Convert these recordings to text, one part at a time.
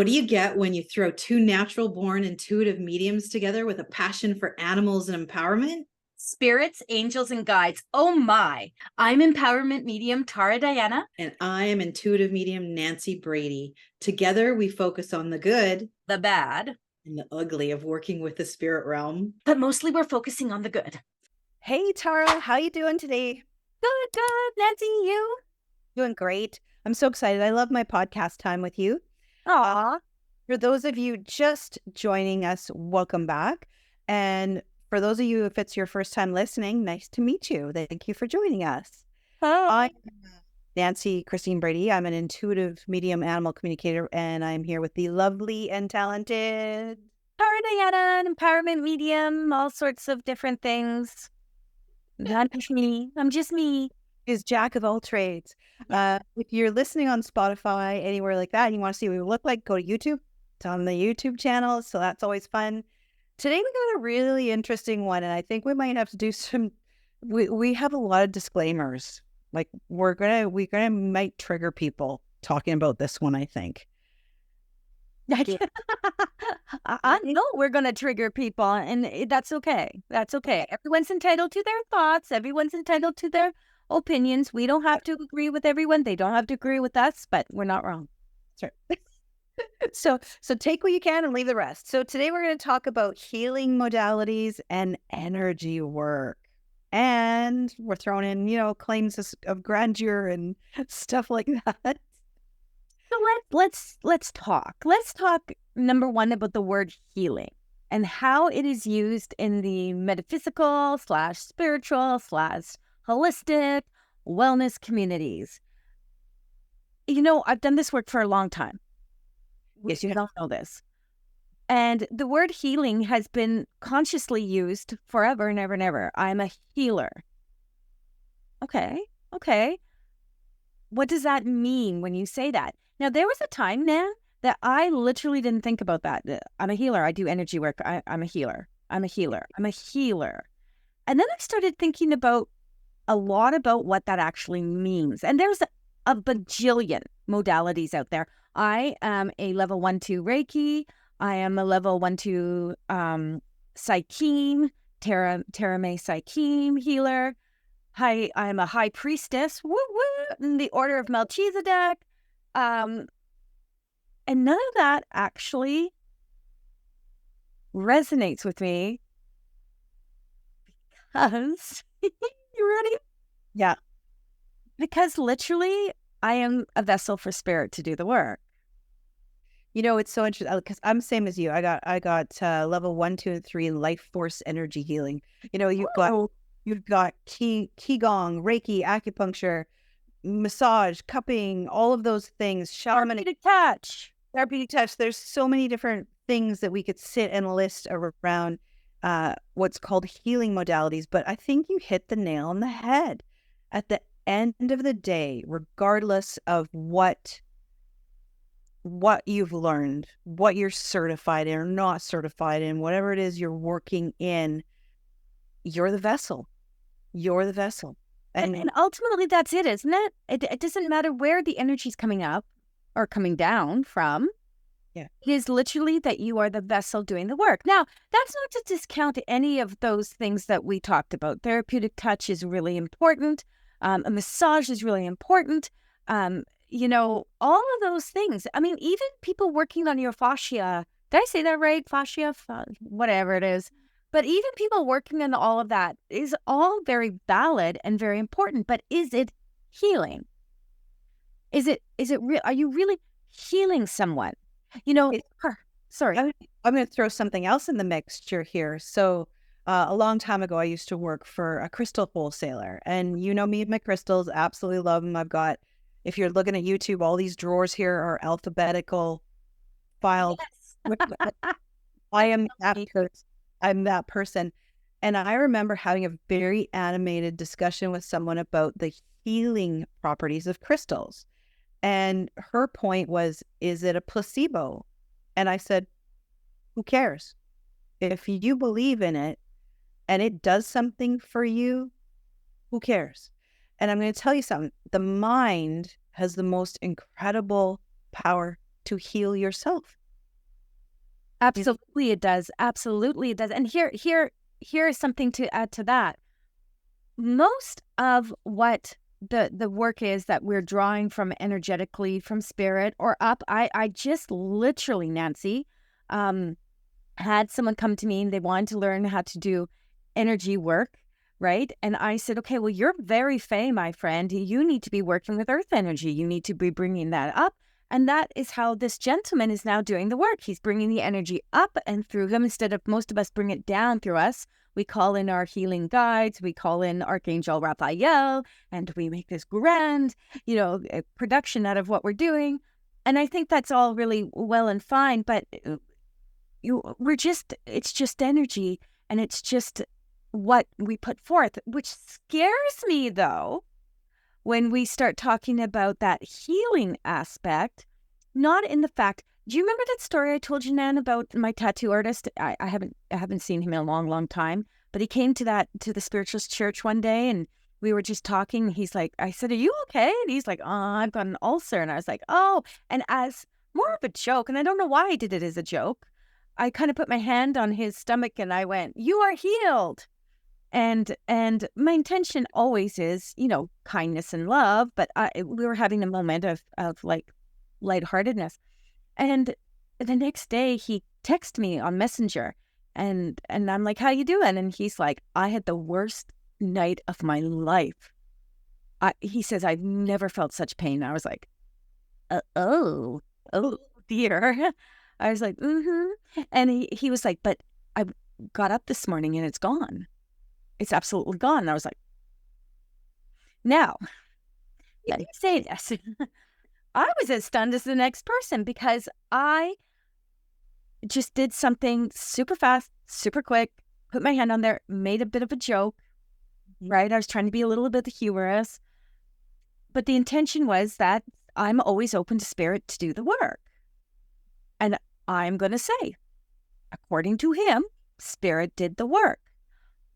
What do you get when you throw two natural born intuitive mediums together with a passion for animals and empowerment? Spirits, angels, and guides. Oh my. I'm empowerment medium Tara Diana. And I am intuitive medium Nancy Brady. Together, we focus on the good, The bad, and the ugly of working with the spirit realm. but mostly we're focusing on the good. Hey, Tara, how you doing today? Good. Nancy, you? Doing great. I'm so excited. I love my podcast time with you. Aw. For those of you just joining us, welcome back. And for those of you, if it's your first time listening, nice to meet you. Thank you for joining us. Hi. I'm Nancy Christine Brady. I'm an intuitive medium animal communicator, and I'm here with the lovely and talented Tara Diana, an empowerment medium, all sorts of different things. Not just me. I'm just me. is Jack of all trades. If you're listening on Spotify, anywhere like that, and you want to see what we look like, go to YouTube. It's on the YouTube channel, so that's always fun. Today we got a really interesting one, and I think we might have to do some. We have a lot of disclaimers. Like we're gonna might trigger people talking about this one. I think. I know we're going to trigger people, and that's okay. That's okay. Everyone's entitled to their thoughts. Everyone's entitled to their opinions. We don't have to agree with everyone. They don't have to agree with us, but we're not wrong. Sure. So take what you can and leave the rest. So today we're going to talk about healing modalities and energy work. And we're throwing in, claims of grandeur and stuff like that. So let's talk. Let's talk, number one, about the word healing and how it is used in the metaphysical / spiritual / holistic wellness communities. I've done this work for a long time. Yes, you don't know this. And the word healing has been consciously used forever and ever and ever. I'm a healer. Okay. What does that mean when you say that? Now, there was a time, Nan, that I literally didn't think about that. I'm a healer. I do energy work. I'm a healer. I'm a healer. And then I started thinking about a lot about what that actually means. And there's a bajillion modalities out there. I am a level 1-2 Reiki. I am a level 1-2 Psycheme, Terame Psycheme healer. I'm a high priestess, in the order of Melchizedek. And none of that actually resonates with me because, you ready? Yeah. Because literally I am a vessel for spirit to do the work. It's so interesting because I'm the same as you. I got level 1, 2, and 3 life force energy healing. You've got qigong, Reiki, acupuncture, massage, cupping, all of those things. Therapeutic touch. There's so many different things that we could sit and list around what's called healing modalities. But I think you hit the nail on the head. At the end of the day, regardless of what you've learned, what you're certified in or not certified in, whatever it is you're working in, you're the vessel. And ultimately that's it, isn't it? It doesn't matter where the energy's coming up or coming down from. Yeah. It is literally that you are the vessel doing the work. Now, that's not to discount any of those things that we talked about. Therapeutic touch is really important. A massage is really important. All of those things. I mean, even people working on your fascia. Did I say that right? Fascia, whatever it is. But even people working on all of that is all very valid and very important. But is it healing? Is it real? Are you really healing someone? Sorry. I'm going to throw something else in the mixture here. So a long time ago, I used to work for a crystal wholesaler. And me and my crystals, absolutely love them. I've got, if you're looking at YouTube, all these drawers here are alphabetical filed. Yes. I'm that person. And I remember having a very animated discussion with someone about the healing properties of crystals. And her point was, is it a placebo? And I said, who cares? If you believe in it and it does something for you, who cares? And I'm going to tell you something. The mind has the most incredible power to heal yourself. Absolutely, it does. Absolutely, it does. And here is something to add to that. Most of what the work is that we're drawing from energetically from spirit or up. I just literally, Nancy, had someone come to me and they wanted to learn how to do energy work, right? And I said, okay, well, you're very fey, my friend. You need to be working with earth energy. You need to be bringing that up. And that is how this gentleman is now doing the work. He's bringing the energy up and through him instead of most of us bring it down through us. We call in our healing guides. We call in Archangel Raphael, and we make this grand, production out of what we're doing. And I think that's all really well and fine, but it's just energy, and it's just what we put forth, which scares me though, when we start talking about that healing aspect, not in the fact. Do you remember that story I told you, Nan, about my tattoo artist? I haven't seen him in a long, long time, but he came to the spiritualist church one day, and we were just talking. He's like, I said, "Are you okay?" And he's like, "Oh, I've got an ulcer." And I was like, "Oh," and as more of a joke, and I don't know why I did it as a joke, I kind of put my hand on his stomach and I went, "You are healed." And my intention always is, kindness and love, but we were having a moment of like lightheartedness. And the next day he texted me on Messenger, and I'm like, "How you doing?" And he's like, "I had the worst night of my life." He says, "I've never felt such pain." I was like, oh dear. I was like, mm-hmm. And he was like, "But I got up this morning and it's gone. It's absolutely gone." And I was like, now, let me say this. I was as stunned as the next person because I just did something super fast, super quick, put my hand on there, made a bit of a joke, right? I was trying to be a little bit humorous, but the intention was that I'm always open to spirit to do the work. And I'm going to say, according to him, spirit did the work.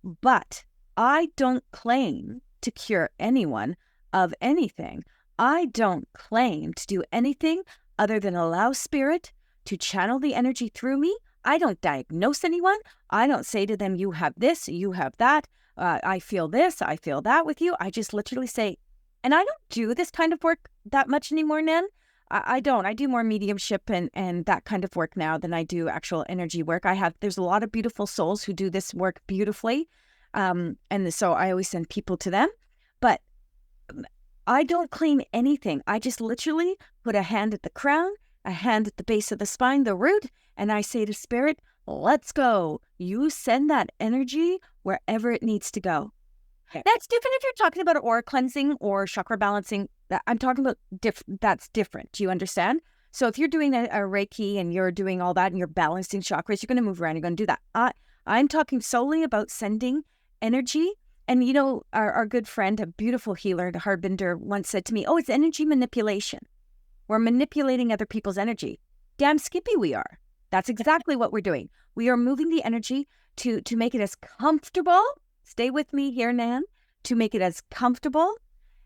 But I don't claim to cure anyone of anything. I don't claim to do anything other than allow spirit to channel the energy through me. I don't diagnose anyone. I don't say to them, "You have this, you have that. I feel this, I feel that with you." I just literally say, and I don't do this kind of work that much anymore, Nan. I don't. I do more mediumship and that kind of work now than I do actual energy work. There's a lot of beautiful souls who do this work beautifully. And so I always send people to them. But I don't claim anything. I just literally put a hand at the crown, a hand at the base of the spine, the root, and I say to spirit, "Let's go. You send that energy wherever it needs to go." Okay. That's different if you're talking about aura cleansing or chakra balancing. I'm talking about that's different. Do you understand? So if you're doing a Reiki and you're doing all that and you're balancing chakras, you're going to move around. You're going to do that. I'm talking solely about sending energy. And our good friend, a beautiful healer, Harbinder, once said to me, "Oh, it's energy manipulation. We're manipulating other people's energy." Damn skippy we are. That's exactly what we're doing. We are moving the energy to make it as comfortable. Stay with me here, Nan. To make it as comfortable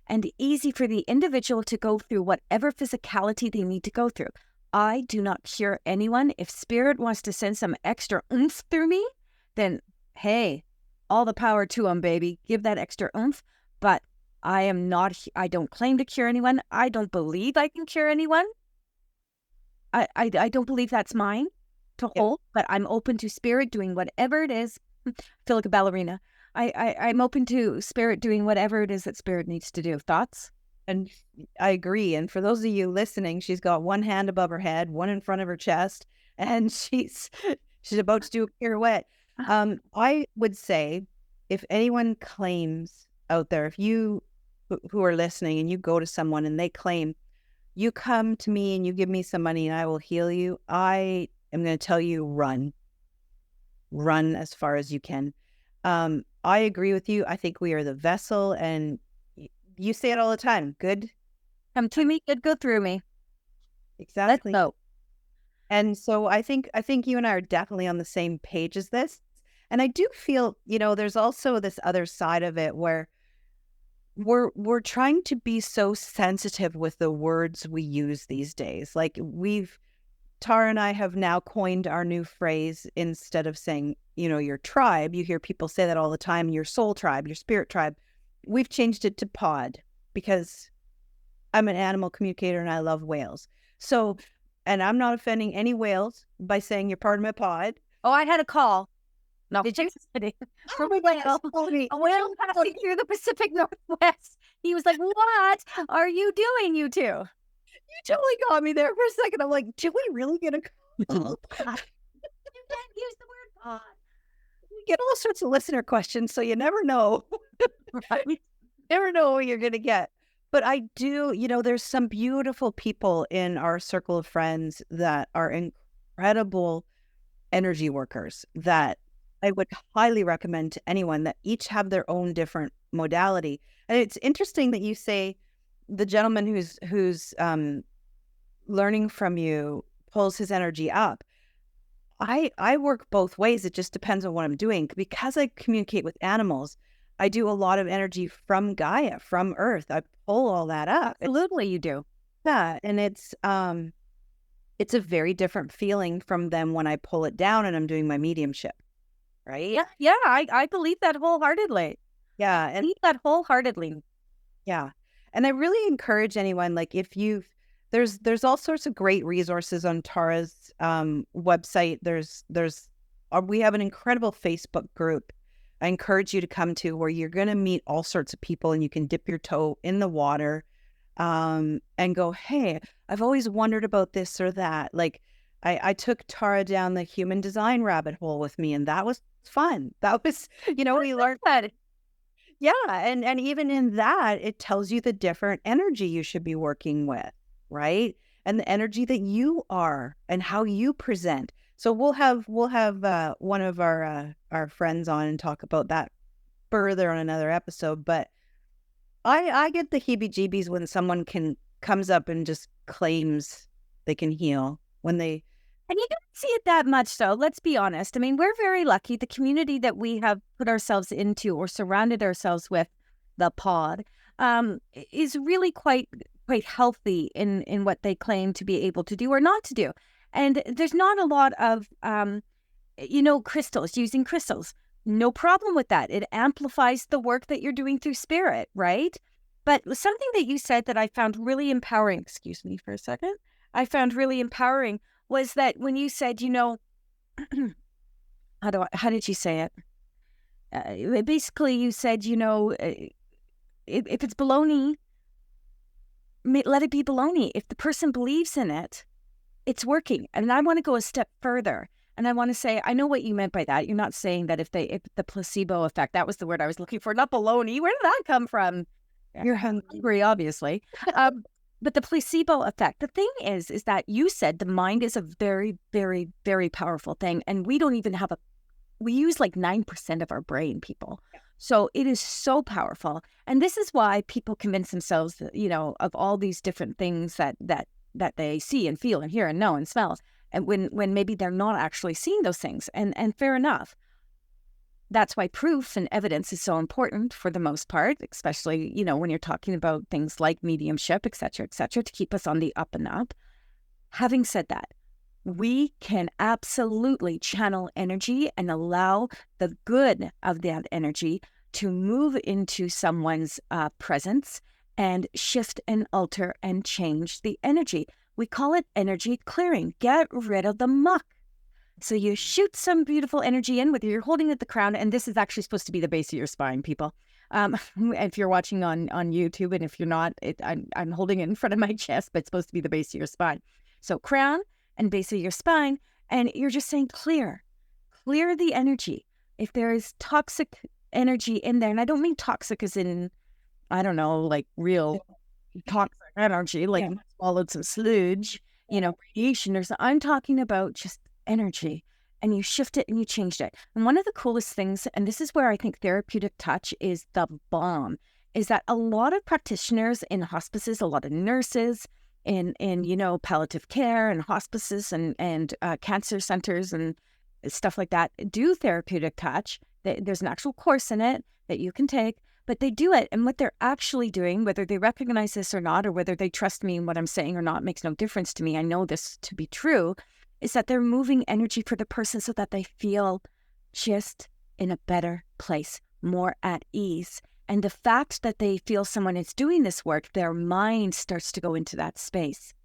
and easy for the individual to go through whatever physicality they need to go through. I do not cure anyone. If spirit wants to send some extra oomph through me, then hey, all the power to them, baby. Give that extra oomph. But I don't claim to cure anyone. I don't believe I can cure anyone. I don't believe that's mine to hold, but I'm open to spirit doing whatever it is. I feel like a ballerina. I'm open to spirit doing whatever it is that spirit needs to do. Thoughts? And I agree. And for those of you listening, she's got one hand above her head, one in front of her chest, and she's about to do a pirouette. I would say, if anyone claims out there, if you who are listening and you go to someone and they claim, "You come to me and you give me some money and I will heal you," I am going to tell you, run as far as you can. I agree with you. I think we are the vessel, and you say it all the time. Good come to me, good go through me. Exactly. Let's go. And so I think you and I are definitely on the same page as this. And I do feel, there's also this other side of it where we're trying to be so sensitive with the words we use these days. Like Tara and I have now coined our new phrase. Instead of saying, your tribe, you hear people say that all the time, your soul tribe, your spirit tribe. We've changed it to pod because I'm an animal communicator and I love whales. So, and I'm not offending any whales by saying you're part of my pod. Oh, I had a call. No, Did you? just kidding. Oh From my a whale. gosh, A whale passing through the Pacific Northwest. He was like, "What are you doing, you two?" You totally got me there for a second. I'm like, did we really get a call? You can't use the word pod. We get all sorts of listener questions, so you never know. Right? Never know what you're going to get. But I do, there's some beautiful people in our circle of friends that are incredible energy workers that I would highly recommend to anyone, that each have their own different modality. And it's interesting that you say the gentleman who's learning from you pulls his energy up. I work both ways. It just depends on what I'm doing. Because I communicate with animals, I do a lot of energy from Gaia, from Earth. I pull all that up. Absolutely, you do. Yeah, and it's a very different feeling from them when I pull it down and I'm doing my mediumship, right? Yeah, I believe that wholeheartedly. Yeah, I and believe that wholeheartedly. yeah, and I really encourage anyone, like, if there's all sorts of great resources on Tara's website. We have an incredible Facebook group I encourage you to come to, where you're going to meet all sorts of people and you can dip your toe in the water and go, hey, I've always wondered about this or that. Like, I took Tara down the human design rabbit hole with me, and that was fun. That was, we learned that. Yeah, and even in that, it tells you the different energy you should be working with, right? And the energy that you are and how you present. So we'll have one of our friends on and talk about that further on another episode. But I get the heebie-jeebies when someone comes up and just claims they can heal when they. And you don't see it that much, though. Let's be honest. I mean, we're very lucky. The community that we have put ourselves into or surrounded ourselves with, the pod, is really quite healthy in what they claim to be able to do or not to do. And there's not a lot of, crystals, using crystals. No problem with that. It amplifies the work that you're doing through spirit, right? But something that you said that I found really empowering, excuse me for a second, I found really empowering was that when you said, how did you say it? Basically, you said, if it's baloney, let it be baloney. If the person believes in it, it's working. And I want to go a step further. And I want to say, I know what you meant by that. You're not saying that if the placebo effect, that was the word I was looking for, not baloney. Where did that come from? You're hungry, obviously. But the placebo effect, the thing is that you said the mind is a very, very, very powerful thing. And we don't even we use like 9% of our brain, people. Yeah. So it is so powerful. And this is why people convince themselves that, of all these different things that they see and feel and hear and know and smell. And when maybe they're not actually seeing those things. And fair enough. That's why proof and evidence is so important for the most part, especially, when you're talking about things like mediumship, et cetera, to keep us on the up and up. Having said that, we can absolutely channel energy and allow the good of that energy to move into someone's presence and shift and alter and change the energy. We call it energy clearing. Get rid of the muck. So you shoot some beautiful energy in, whether you're holding at the crown, and this is actually supposed to be the base of your spine, people. If you're watching on YouTube, and if you're not, I'm holding it in front of my chest, but it's supposed to be the base of your spine. So crown and base of your spine, and you're just saying clear the energy. If there is toxic energy in there, and I don't mean toxic as in, I don't know, like real toxic energy, like swallowed some sludge, radiation or something. I'm talking about just energy, and you shift it and you changed it. And one of the coolest things, and this is where I think therapeutic touch is the bomb, is that a lot of practitioners in hospices, a lot of nurses in palliative care and hospices and cancer centers and stuff like that do therapeutic touch. There's an actual course in it that you can take, but they do it. And what they're actually doing, whether they recognize this or not, or whether they trust me in what I'm saying or not, makes no difference to me. I know this to be true, is that they're moving energy for the person so that they feel just in a better place, more at ease. And the fact that they feel someone is doing this work, their mind starts to go into that space,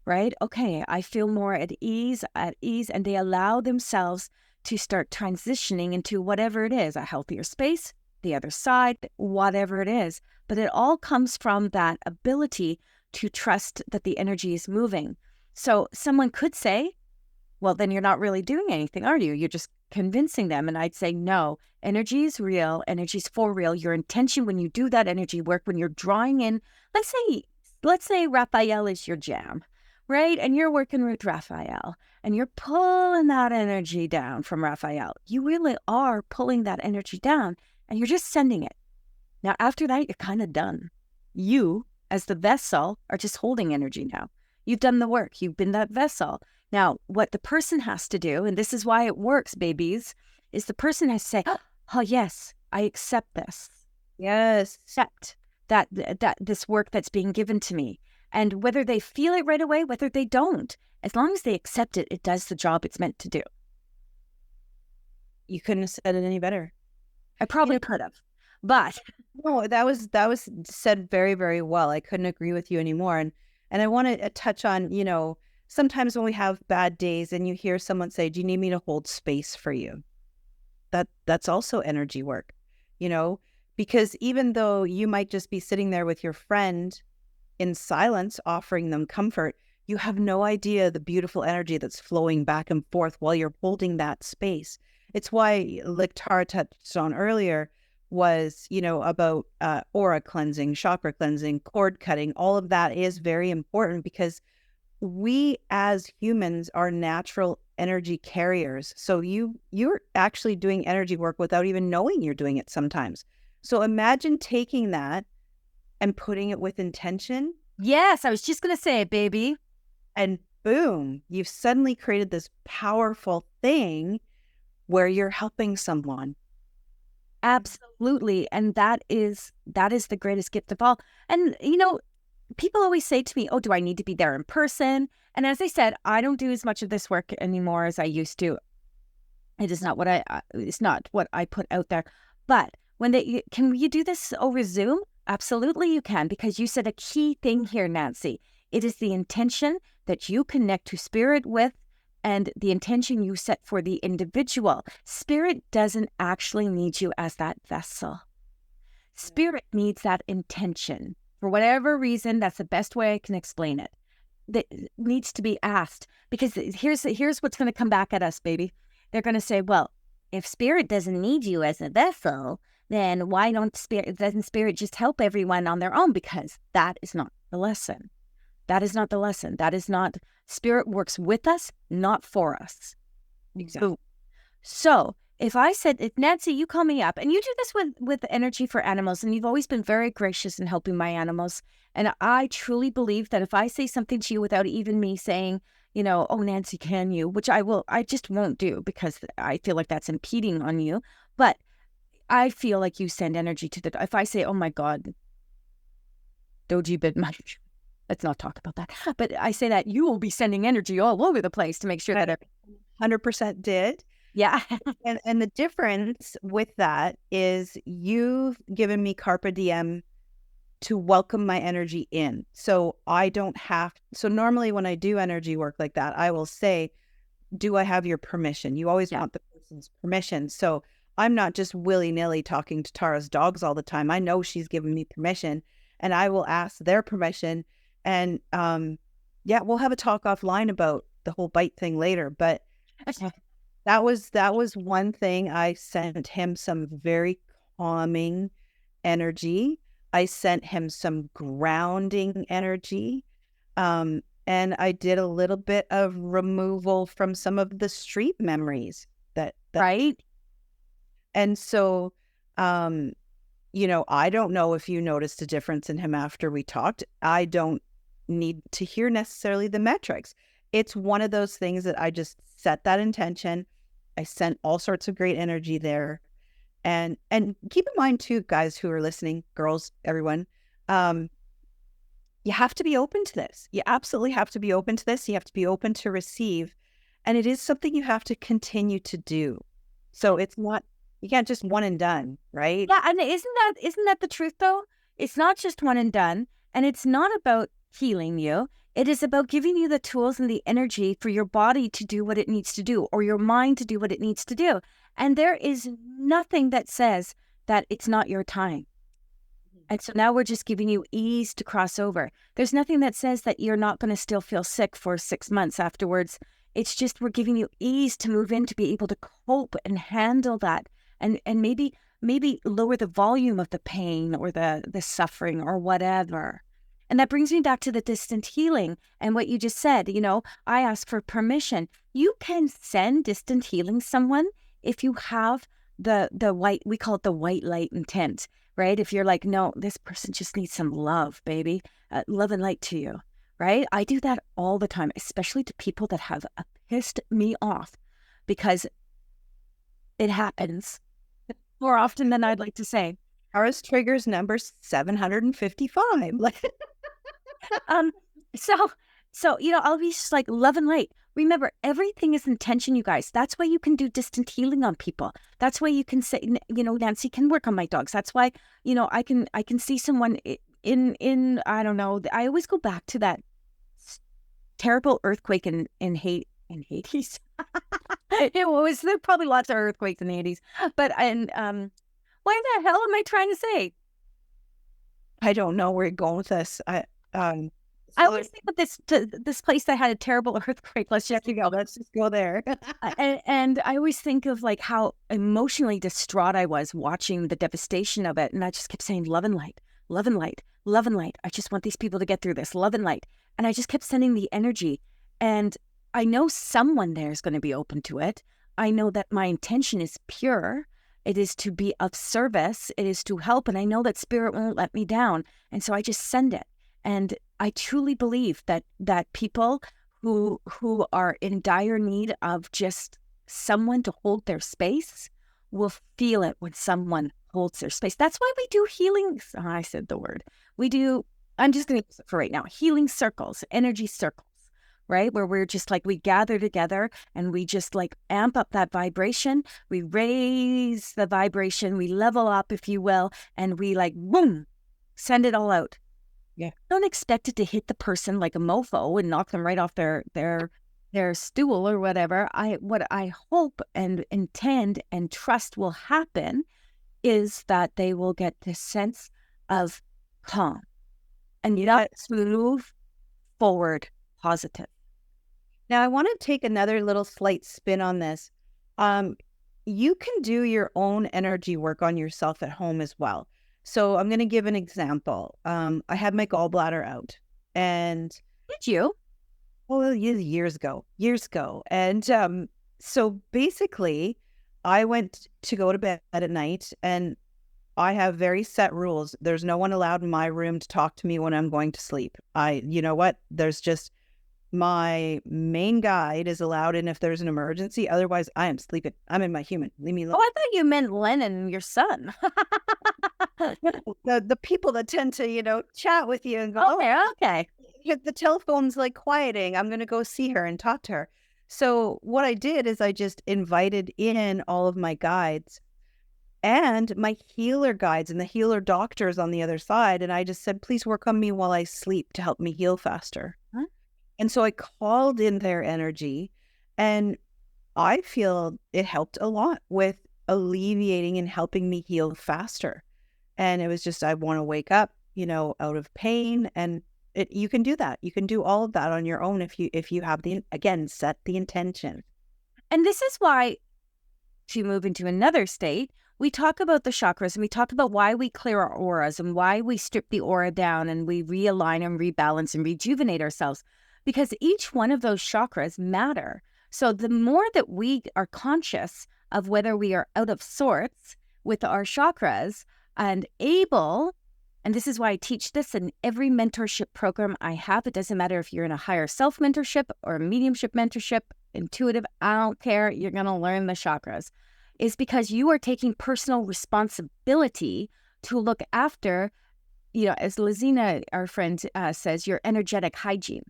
right? Okay, I feel more at ease, and they allow themselves to start transitioning into whatever it is, a healthier space, the other side, whatever it is. But it all comes from that ability to trust that the energy is moving. So someone could say, well, then you're not really doing anything, are you? You're just convincing them. And I'd say, no, energy is real. Energy is for real. Your intention when you do that energy work, when you're drawing in, let's say Raphael is your jam, right? And you're working with Raphael and you're pulling that energy down from Raphael. You really are pulling that energy down and you're just sending it. Now, after that, you're kind of done. You, as the vessel, are just holding energy now. You've done the work. You've been that vessel. Now, what the person has to do, and this is why it works, babies, is the person has to say, oh, yes, I accept this. Yes. Accept that this work that's being given to me. And whether they feel it right away, whether they don't, as long as they accept it, it does the job it's meant to do. You couldn't have said it any better. I probably could have, but no, that was said very, very well. I couldn't agree with you anymore. And I want to touch on, sometimes when we have bad days and you hear someone say, do you need me to hold space for you? That's also energy work, because even though you might just be sitting there with your friend in silence, offering them comfort, you have no idea the beautiful energy that's flowing back and forth while you're holding that space. It's why, like Tara touched on earlier, was, about aura cleansing, chakra cleansing, cord cutting. All of that is very important because we as humans are natural energy carriers. So you're actually doing energy work without even knowing you're doing it sometimes. So imagine taking that and putting it with intention. Yes, I was just going to say it, baby. And boom, you've suddenly created this powerful thing where you're helping someone. Absolutely. And that is the greatest gift of all. And, people always say to me, oh, do I need to be there in person? And as I said, I don't do as much of this work anymore as I used to. It is not what I put out there. But can you do this over Zoom? Absolutely you can, because you said a key thing here, Nancy. It is the intention that you connect to spirit with and the intention you set for the individual. Spirit doesn't actually need you as that vessel. Spirit needs that intention. For whatever reason, that's the best way I can explain it. That needs to be asked, because here's what's going to come back at us, baby. They're going to say, well, if spirit doesn't need you as a vessel, then why doesn't spirit just help everyone on their own? Because that is not the lesson. That is not the lesson. That is not, spirit works with us, not for us. Exactly. So if Nancy, you call me up, and you do this with energy for animals, and you've always been very gracious in helping my animals. And I truly believe that if I say something to you without even me saying, oh, Nancy, can you? Which I just won't do because I feel like that's impeding on you. But I feel like you send energy if I say, oh my God, Doji bit much. Let's not talk about that. But I say that you will be sending energy all over the place to make sure that 100% did. Yeah. and the difference with that is you've given me carpe diem to welcome my energy in. So so normally when I do energy work like that, I will say, do I have your permission? You always want the person's permission. So I'm not just willy-nilly talking to Tara's dogs all the time. I know she's given me permission, and I will ask their permission. And we'll have a talk offline about the whole bite thing later. But that was one thing. I sent him some very calming energy. I sent him some grounding energy. And I did a little bit of removal from some of the street memories that right. And so, I don't know if you noticed a difference in him after we talked. I don't need to hear necessarily the metrics. It's one of those things that I just set that intention. I sent all sorts of great energy there. And keep in mind too, guys who are listening, girls, everyone, you have to be open to this. You absolutely have to be open to this. You have to be open to receive. And it is something you have to continue to do. So it's not, you can't just one and done, right? Yeah, and isn't that the truth though? It's not just one and done, and it's not about healing you. It is about giving you the tools and the energy for your body to do what it needs to do, or your mind to do what it needs to do. And there is nothing that says that it's not your time. And so now we're just giving you ease to cross over. There's nothing that says that you're not going to still feel sick for 6 months afterwards. It's just we're giving you ease to move in, to be able to cope and handle that, and maybe lower the volume of the pain or the suffering or whatever. And that brings me back to the distant healing and what you just said. You know, I ask for permission. You can send distant healing someone if you have the white, we call it the white light intent, right? If you're like, no, this person just needs some love, baby, love and light to you, right? I do that all the time, especially to people that have pissed me off, because it happens more often than I'd like to say. Ours triggers number 755. So, you know, I'll be just like, love and light. Remember, everything is intention, you guys. That's why you can do distant healing on people. That's why you can say, you know, Nancy can work on my dogs. That's why, you know, I can see someone in I don't know. I always go back to that terrible earthquake in Hades. It was, there probably lots of earthquakes in the 80s, but why the hell am I trying to say? I don't know where you're going with this. I always think of this place that had a terrible earthquake. Let's just go there. and I always think of like how emotionally distraught I was watching the devastation of it, and I just kept saying, love and light, love and light, love and light. I just want these people to get through this, love and light. And I just kept sending the energy, and I know someone there is going to be open to it. I know that my intention is pure. It is to be of service. It is to help. And I know that spirit won't let me down. And so I just send it. And I truly believe that people who are in dire need of just someone to hold their space will feel it when someone holds their space. That's why we do healing. Oh, I said the word. I'm just going to use it for right now. Healing circles, energy circles. Right? Where we're just like, we gather together and we just like amp up that vibration. We raise the vibration, we level up, if you will, and we like, boom, send it all out. Yeah. Don't expect it to hit the person like a mofo and knock them right off their stool or whatever. What I hope and intend and trust will happen is that they will get this sense of calm and let's move forward positive. Now, I want to take another little slight spin on this. You can do your own energy work on yourself at home as well. So I'm going to give an example. I had my gallbladder out, and did you? Well, years ago. And so basically, I went to go to bed at night, and I have very set rules. There's no one allowed in my room to talk to me when I'm going to sleep. You know what? There's just my main guide is allowed in if there's an emergency. Otherwise, I am sleeping. I'm in my human. Leave me alone. Oh, I thought you meant Lennon, your son. the people that tend to, you know, chat with you and go, okay. The telephone's like quieting. I'm going to go see her and talk to her. So what I did is I just invited in all of my guides and my healer guides and the healer doctors on the other side. And I just said, please work on me while I sleep to help me heal faster. Huh? And so I called in their energy, and I feel it helped a lot with alleviating and helping me heal faster. And it was just, I want to wake up, you know, out of pain. And you can do that. You can do all of that on your own if you have set the intention. And this is why, to move into another state, we talk about the chakras, and we talk about why we clear our auras and why we strip the aura down and we realign and rebalance and rejuvenate ourselves. Because each one of those chakras matter. So the more that we are conscious of whether we are out of sorts with our chakras and able, and this is why I teach this in every mentorship program I have. It doesn't matter if you're in a higher self mentorship or a mediumship mentorship, intuitive, I don't care. You're going to learn the chakras. is because you are taking personal responsibility to look after, as Lizina, our friend, says, your energetic hygiene,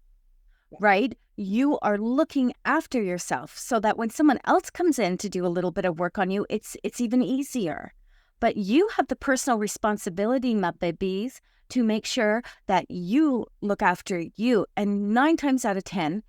right? You are looking after yourself so that when someone else comes in to do a little bit of work on you, it's even easier. But you have the personal responsibility, my babies, to make sure that you look after you. And 9 times out of 10,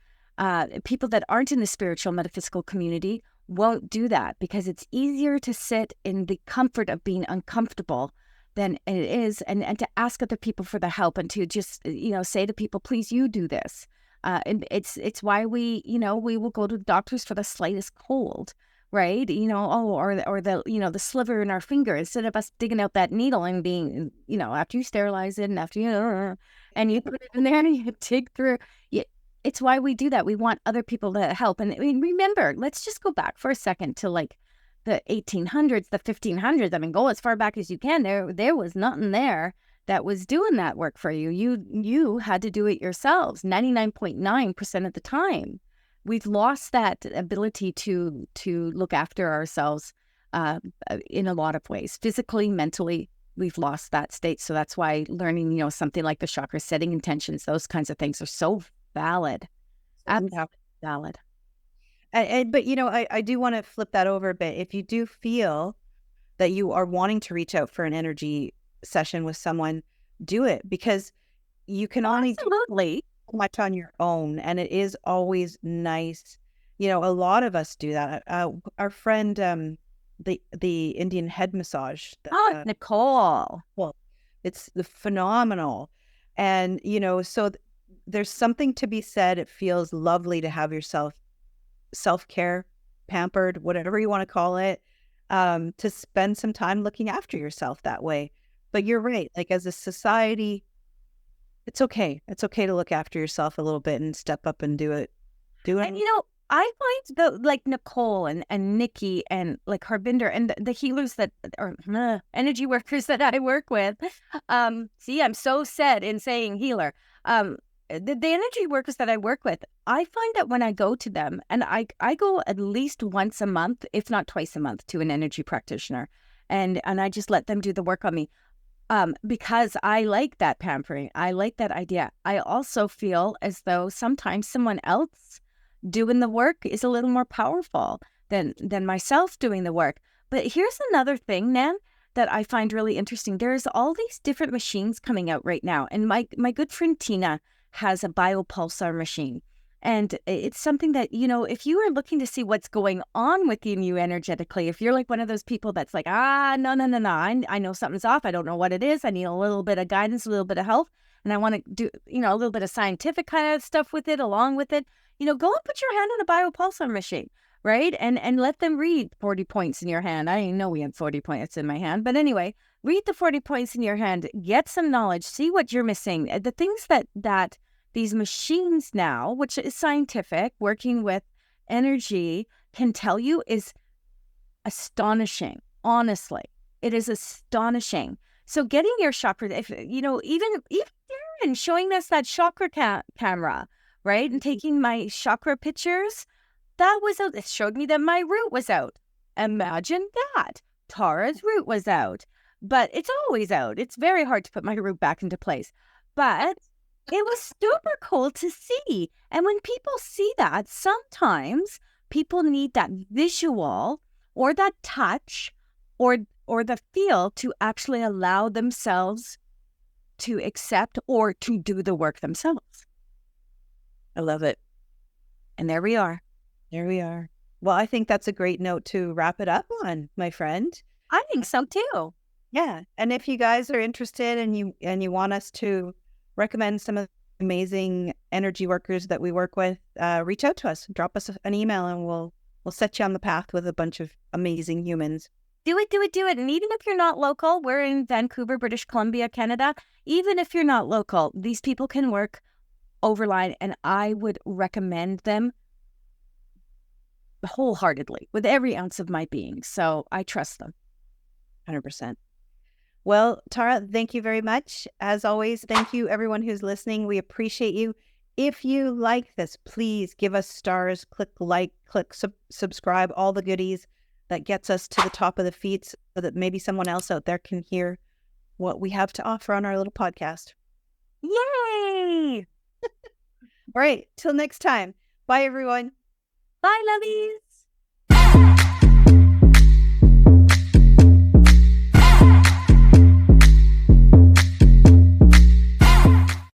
people that aren't in the spiritual metaphysical community won't do that, because it's easier to sit in the comfort of being uncomfortable than it is, and to ask other people for the help, and to just, say to people, please, you do this. And it's why we will go to the doctors for the slightest cold, right? Or the the sliver in our finger, instead of us digging out that needle and being, after you sterilize it and after and you put it in there and you dig through. It's why we do that. We want other people to help. And remember, let's just go back for a second to like the 1800s, the 1500s. I mean, go as far back as you can. There was nothing there that was doing that work for you. You had to do it yourselves 99.9% of the time. We've lost that ability to look after ourselves in a lot of ways. Physically, mentally, we've lost that state. So that's why learning, something like the chakra, setting intentions, those kinds of things are so valid. Absolutely valid. But I do want to flip that over a bit. If you do feel that you are wanting to reach out for an energy session with someone, do it, because you can only Absolutely. do so much on your own, and it is always nice. A lot of us do that. Our friend, the Indian head massage. Nicole. Well, it's phenomenal, and so there's something to be said. It feels lovely to have yourself self-care, pampered, whatever you want to call it, to spend some time looking after yourself that way. But you're right. Like, as a society, it's okay. It's okay to look after yourself a little bit and step up and do it. And I find like Nicole and Nikki and like Harbinder and the healers that are energy workers that I work with. See, I'm so set in saying healer. The energy workers that I work with, I find that when I go to them, and I go at least once a month, if not twice a month, to an energy practitioner, and I just let them do the work on me, because I like that pampering. I like that idea. I also feel as though sometimes someone else doing the work is a little more powerful than myself doing the work. But here's another thing, Nan, that I find really interesting. There's all these different machines coming out right now, and my good friend Tina has a biopulsar machine. And it's something that, if you are looking to see what's going on with you energetically, if you're like one of those people that's like, no, I know something's off. I don't know what it is. I need a little bit of guidance, a little bit of help. And I want to do, a little bit of scientific kind of stuff with it, along with it, go and put your hand on a biopulsar machine, right? And let them read 40 points in your hand. I didn't know we had 40 points in my hand. But anyway, read the 40 points in your hand, get some knowledge, see what you're missing. The things that these machines now, which is scientific, working with energy, can tell you is astonishing. Honestly, it is astonishing. So getting your chakra, if even Darren showing us that chakra camera, right, and taking my chakra pictures, that was out. It showed me that my root was out. Imagine that. Tara's root was out, but it's always out. It's very hard to put my root back into place, but it was super cool to see. And when people see that, sometimes people need that visual or that touch or the feel to actually allow themselves to accept or to do the work themselves. I love it. And there we are. There we are. Well, I think that's a great note to wrap it up on, my friend. I think so too. Yeah. And if you guys are interested and you want us to recommend some of the amazing energy workers that we work with, reach out to us, drop us an email, and we'll set you on the path with a bunch of amazing humans. Do it. And even if you're not local, we're in Vancouver, British Columbia, Canada. Even if you're not local, these people can work overline, and I would recommend them wholeheartedly with every ounce of my being. So I trust them. 100%. Well, Tara, thank you very much. As always, thank you everyone who's listening. We appreciate you. If you like this, please give us stars, click like, click subscribe, all the goodies. that gets us to the top of the feed so that maybe someone else out there can hear what we have to offer on our little podcast. Yay! All right, till next time. Bye, everyone. Bye, lovies.